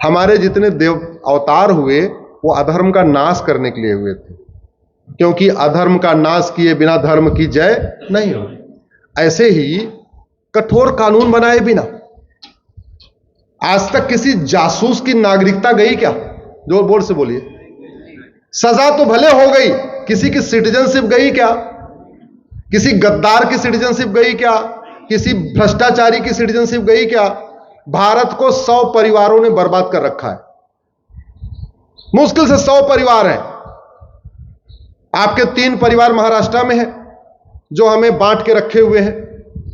हमारे जितने देव अवतार हुए वो अधर्म का नाश करने के लिए हुए थे, क्योंकि अधर्म का नाश किए बिना धर्म की जय नहीं हो। ऐसे ही कठोर कानून बनाए बिना आज तक किसी जासूस की नागरिकता गई क्या? जोर बोर्ड से बोलिए। सजा तो भले हो गई, किसी की सिटीजनशिप गई क्या? किसी गद्दार की सिटीजनशिप गई क्या? किसी भ्रष्टाचारी की सिटीजनशिप गई क्या? भारत को 100 परिवारों ने बर्बाद कर रखा है, मुश्किल से 100 परिवार हैं। आपके 3 परिवार महाराष्ट्र में हैं जो हमें बांट के रखे हुए हैं,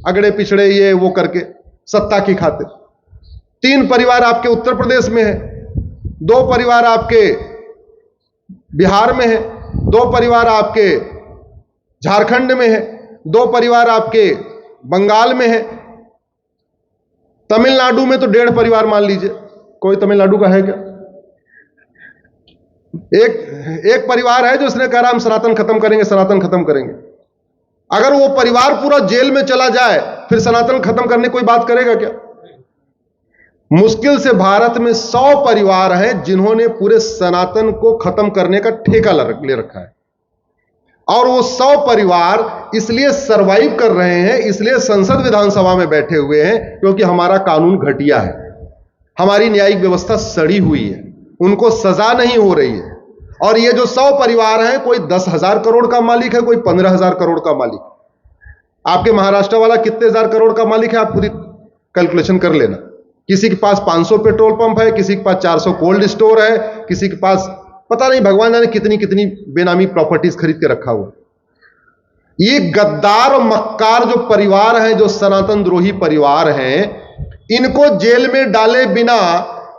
अगड़े पिछड़े ये वो करके सत्ता की खातिर। 3 परिवार आपके उत्तर प्रदेश में है, 2 परिवार आपके बिहार में है, 2 परिवार आपके झारखंड में है, 2 परिवार आपके बंगाल में है। तमिलनाडु में तो 1.5 परिवार मान लीजिए। कोई तमिलनाडु का है क्या? एक परिवार है जो उसने कहा हम सनातन खत्म करेंगे, सनातन खत्म करेंगे। अगर वो परिवार पूरा जेल में चला जाए फिर सनातन खत्म करने कोई बात करेगा क्या? मुश्किल से भारत में 100 परिवार हैं जिन्होंने पूरे सनातन को खत्म करने का ठेका ले रखा है, और वो 100 परिवार इसलिए सरवाइव कर रहे हैं, इसलिए संसद विधानसभा में बैठे हुए हैं क्योंकि हमारा कानून घटिया है, हमारी न्यायिक व्यवस्था सड़ी हुई है, उनको सजा नहीं हो रही है। और ये जो 100 परिवार हैं, कोई 10,000 करोड़ का मालिक है, कोई 15,000 करोड़ का मालिक। आपके महाराष्ट्र वाला कितने हजार करोड़ का मालिक है? आप खुद ही कैलकुलेशन कर लेना। किसी के पास 500 पेट्रोल पंप है, किसी के पास 400 कोल्ड स्टोर है, किसी के पास पता नहीं भगवान जाने कितनी कितनी बेनामी प्रॉपर्टीज खरीद के रखा हुआ। ये गद्दार और मक्कार जो परिवार हैं, जो सनातन द्रोही परिवार हैं, इनको जेल में डाले बिना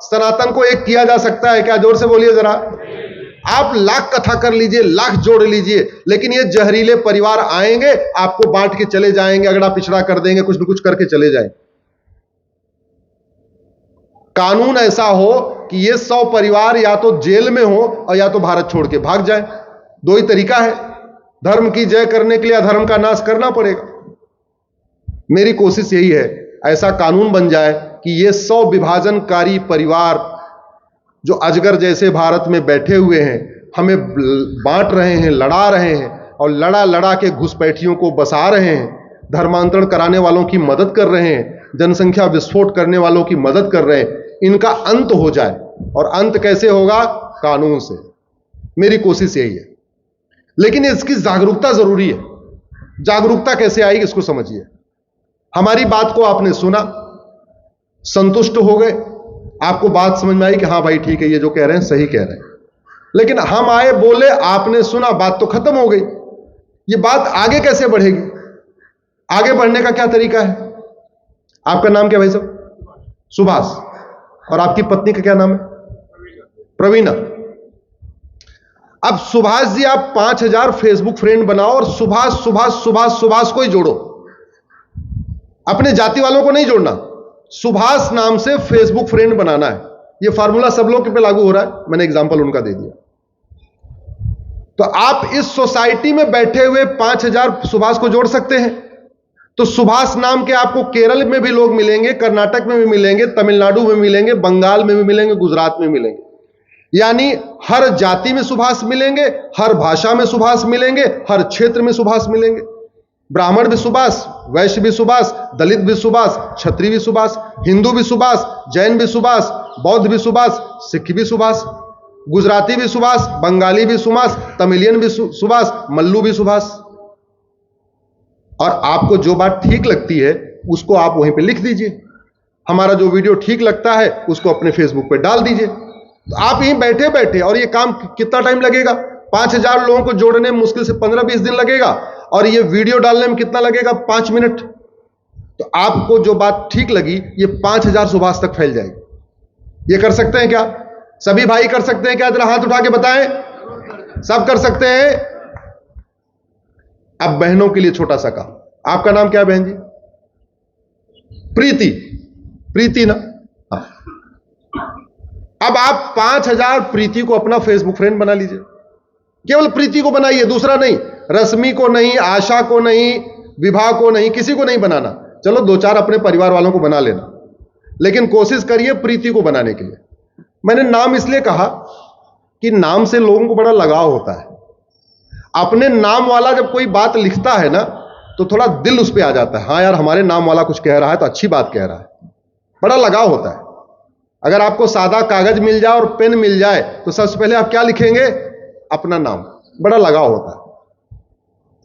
सनातन को एक किया जा सकता है क्या? जोर से बोलिए जरा। आप लाख कथा कर लीजिए, लाख जोड़ लीजिए, लेकिन ये जहरीले परिवार आएंगे, आपको बांट के चले जाएंगे, अगड़ा पिछड़ा कर देंगे, कुछ न कुछ करके चले जाएंगे। कानून ऐसा हो कि ये 100 परिवार या तो जेल में हो और या तो भारत छोड़ के भाग जाए। 2 ही तरीका है। धर्म की जय करने के लिए अधर्म का नाश करना पड़ेगा। मेरी कोशिश यही है, ऐसा कानून बन जाए कि ये 100 विभाजनकारी परिवार जो अजगर जैसे भारत में बैठे हुए हैं, हमें बांट रहे हैं, लड़ा रहे हैं, और लड़ा लड़ा के घुसपैठियों को बसा रहे हैं, धर्मांतरण कराने वालों की मदद कर रहे हैं, जनसंख्या विस्फोट करने वालों की मदद कर रहे हैं, इनका अंत हो जाए। और अंत कैसे होगा? कानून से। मेरी कोशिश यही है, लेकिन इसकी जागरूकता जरूरी है। जागरूकता कैसे आएगी इसको समझिए। हमारी बात को आपने सुना, संतुष्ट हो गए, आपको बात समझ में आई कि हाँ भाई ठीक है, ये जो कह रहे हैं सही कह रहे हैं। लेकिन हम आए, बोले, आपने सुना, बात तो खत्म हो गई। ये बात आगे कैसे बढ़ेगी? आगे बढ़ने का क्या तरीका है? आपका नाम क्या भाई साहब? सुभाष। और आपकी पत्नी का क्या नाम है? प्रवीणा। अब सुभाष जी, आप 5000 फेसबुक फ्रेंड बनाओ और सुभाष सुभाष सुभाष सुभाष को ही जोड़ो, अपने जाति वालों को नहीं जोड़ना। सुभाष नाम से फेसबुक फ्रेंड बनाना है। यह फार्मूला सब लोग पे लागू हो रहा है, मैंने एग्जांपल उनका दे दिया। तो आप इस सोसाइटी में बैठे हुए 5000 सुभाष को जोड़ सकते हैं। तो सुभाष नाम के आपको केरल में भी लोग मिलेंगे, कर्नाटक में भी मिलेंगे, तमिलनाडु में मिलेंगे, बंगाल में भी मिलेंगे, गुजरात में मिलेंगे। यानी हर जाति में सुभाष मिलेंगे, हर भाषा में सुभाष मिलेंगे, हर क्षेत्र में सुभाष मिलेंगे। ब्राह्मण भी सुभाष, वैश्य भी सुभाष, दलित भी सुभाष, क्षत्रिय भी सुभाष, हिंदू भी सुभाष, जैन भी सुभाष, बौद्ध भी सुभाष, सिख भी सुभाष, गुजराती भी सुभाष, बंगाली भी सुभाष, तमिलियन भी सुभाष, मल्लू भी सुभाष। और आपको जो बात ठीक लगती है उसको आप वहीं पे लिख दीजिए। हमारा जो वीडियो ठीक लगता है उसको अपने फेसबुक पे डाल दीजिए। तो आप यहीं बैठे बैठे, और ये काम कितना टाइम लगेगा? 5000 लोगों को जोड़ने में मुश्किल से 15-20 दिन लगेगा, और ये वीडियो डालने में कितना लगेगा? 5 मिनट। तो आपको जो बात ठीक लगी ये 5000 सुभाष तक फैल जाएगी। ये कर सकते हैं क्या? सभी भाई कर सकते हैं क्या? जरा हाथ उठा के बताएं। सब कर सकते हैं। अब बहनों के लिए छोटा सा काम। आपका नाम क्या है बहन जी? प्रीति। प्रीति ना? हाँ। अब आप 5000 प्रीति को अपना फेसबुक फ्रेंड बना लीजिए। केवल प्रीति को बनाइए, दूसरा नहीं। रश्मि को नहीं, आशा को नहीं, विभा को नहीं, किसी को नहीं बनाना। चलो 2-4 अपने परिवार वालों को बना लेना, लेकिन कोशिश करिए प्रीति को बनाने के लिए। मैंने नाम इसलिए कहा कि नाम से लोगों को बड़ा लगाव होता है। अपने नाम वाला जब कोई बात लिखता है ना, तो थोड़ा दिल उस पर आ जाता है, हाँ यार हमारे नाम वाला कुछ कह रहा है तो अच्छी बात कह रहा है, बड़ा लगाव होता है। अगर आपको सादा कागज मिल जाए और पेन मिल जाए तो सबसे पहले आप क्या लिखेंगे? अपना नाम। बड़ा लगाव होता है।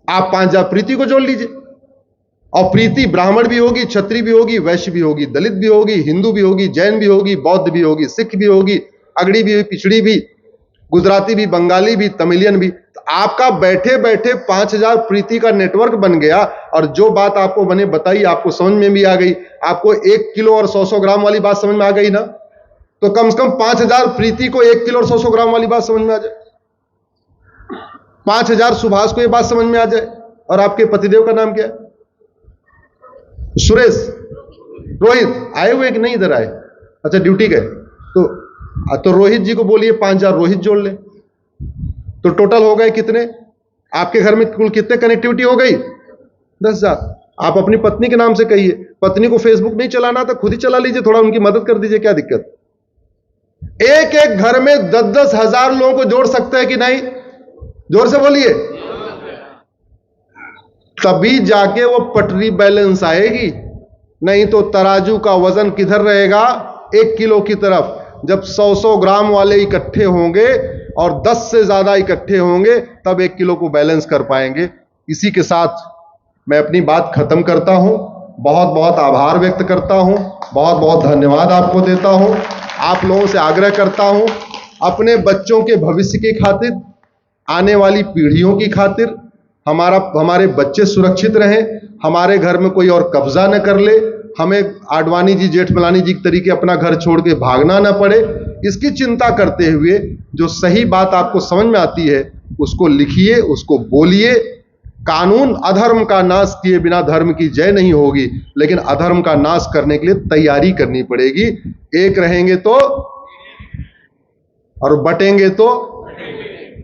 आप 5 हजार प्रीति को जोड़ लीजिए, और प्रीति ब्राह्मण भी होगी, क्षत्रिय भी होगी, वैश्य भी होगी, दलित भी होगी, हिंदू भी होगी, जैन भी होगी, बौद्ध भी होगी, सिख भी होगी, अगड़ी भी, पिछड़ी भी, गुजराती भी, बंगाली भी, तमिलियन भी। तो आपका बैठे बैठे 5000 प्रीति का नेटवर्क बन गया, और जो बात आपको बने बताई आपको समझ में भी आ गई। आपको 1 किलो और 100 ग्राम वाली बात समझ में आ गई ना, तो कम से कम 5000 प्रीति को 1 किलो और 100 ग्राम वाली बात समझ में आ जाए, 5000 सुभाष को यह बात समझ में आ जाए। और आपके पतिदेव का नाम क्या है? सुरेश, रोहित। आए हुए कि नहीं इधर आए? अच्छा, ड्यूटी गए। तो रोहित जी को बोलिए 5000 रोहित जोड़ ले, तो टोटल हो गए कितने? आपके घर में कुल कितने कनेक्टिविटी हो गई? 10,000। आप अपनी पत्नी के नाम से कहिए, पत्नी को फेसबुक नहीं चलाना तो खुद ही चला लीजिए, थोड़ा उनकी मदद कर दीजिए, क्या दिक्कत? एक एक घर में 10-10 हजार लोगों को जोड़ सकते हैं कि नहीं? जोर से बोलिए। तभी जाके वो पटरी बैलेंस आएगी, नहीं तो तराजू का वजन किधर रहेगा? 1 किलो की तरफ। जब 100-100 ग्राम वाले इकट्ठे होंगे और 10 से ज्यादा इकट्ठे होंगे, तब 1 किलो को बैलेंस कर पाएंगे। इसी के साथ मैं अपनी बात खत्म करता हूं। बहुत बहुत आभार व्यक्त करता हूं, बहुत बहुत धन्यवाद आपको देता हूं। आप लोगों से आग्रह करता हूं, अपने बच्चों के भविष्य की खातिर, आने वाली पीढ़ियों की खातिर, हमारे बच्चे सुरक्षित रहें, हमारे घर में कोई और कब्जा न कर ले, हमें आडवाणी जी, जेठमलानी जी के तरीके अपना घर छोड़ के भागना न पड़े, इसकी चिंता करते हुए जो सही बात आपको समझ में आती है उसको लिखिए, उसको बोलिए। कानून अधर्म का नाश किए बिना धर्म की जय नहीं होगी, लेकिन अधर्म का नाश करने के लिए तैयारी करनी पड़ेगी। एक रहेंगे तो और बटेंगे तो।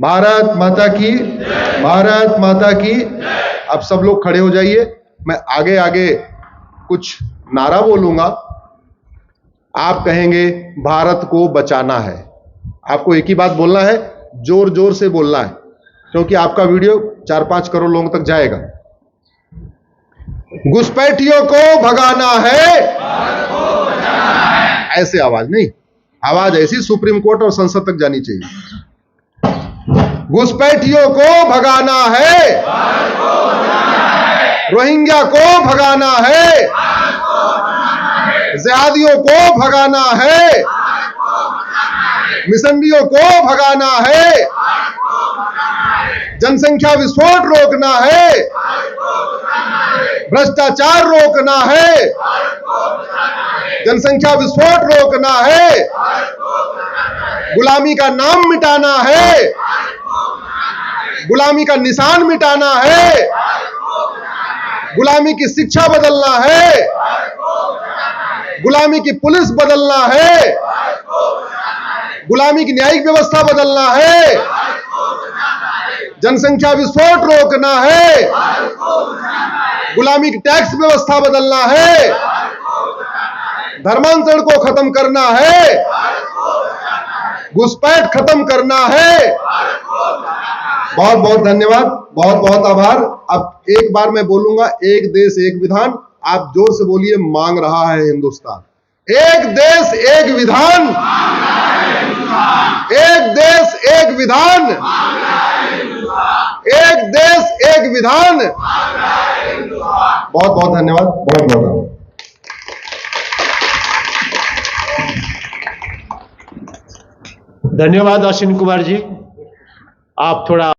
भारत माता की, भारत माता की। अब सब लोग खड़े हो जाइए, मैं आगे आगे कुछ नारा बोलूंगा, आप कहेंगे भारत को बचाना है। आपको एक ही बात बोलना है, जोर जोर से बोलना है, क्योंकि आपका वीडियो 4-5 करोड़ लोगों तक जाएगा। घुसपैठियों को भगाना है, ऐसे आवाज नहीं, आवाज ऐसी सुप्रीम कोर्ट और संसद तक जानी चाहिए। घुसपैठियों को भगाना है, रोहिंग्या को भगाना है, जिहादियों को भगाना है, मिशनरियों को भगाना है, जनसंख्या विस्फोट रोकना है, भ्रष्टाचार रोकना है, जनसंख्या विस्फोट रोकना है, गुलामी का नाम मिटाना है, गुलामी का निशान मिटाना है, गुलामी की शिक्षा बदलना है, गुलामी की पुलिस बदलना है, गुलामी की न्यायिक व्यवस्था बदलना है, जनसंख्या विस्फोट रोकना है, गुलामी की टैक्स व्यवस्था बदलना है, धर्मांतरण को खत्म करना है, घुसपैठ खत्म करना है। बहुत बहुत धन्यवाद, बहुत बहुत आभार। अब एक बार मैं बोलूंगा, एक देश एक विधान। आप जोर से बोलिए, मांग रहा है हिंदुस्तान। एक देश एक विधान, एक देश एक विधान, एक देश एक विधान। बहुत बहुत धन्यवाद, बहुत बहुत आभार। धन्यवाद अश्विन कुमार जी, आप थोड़ा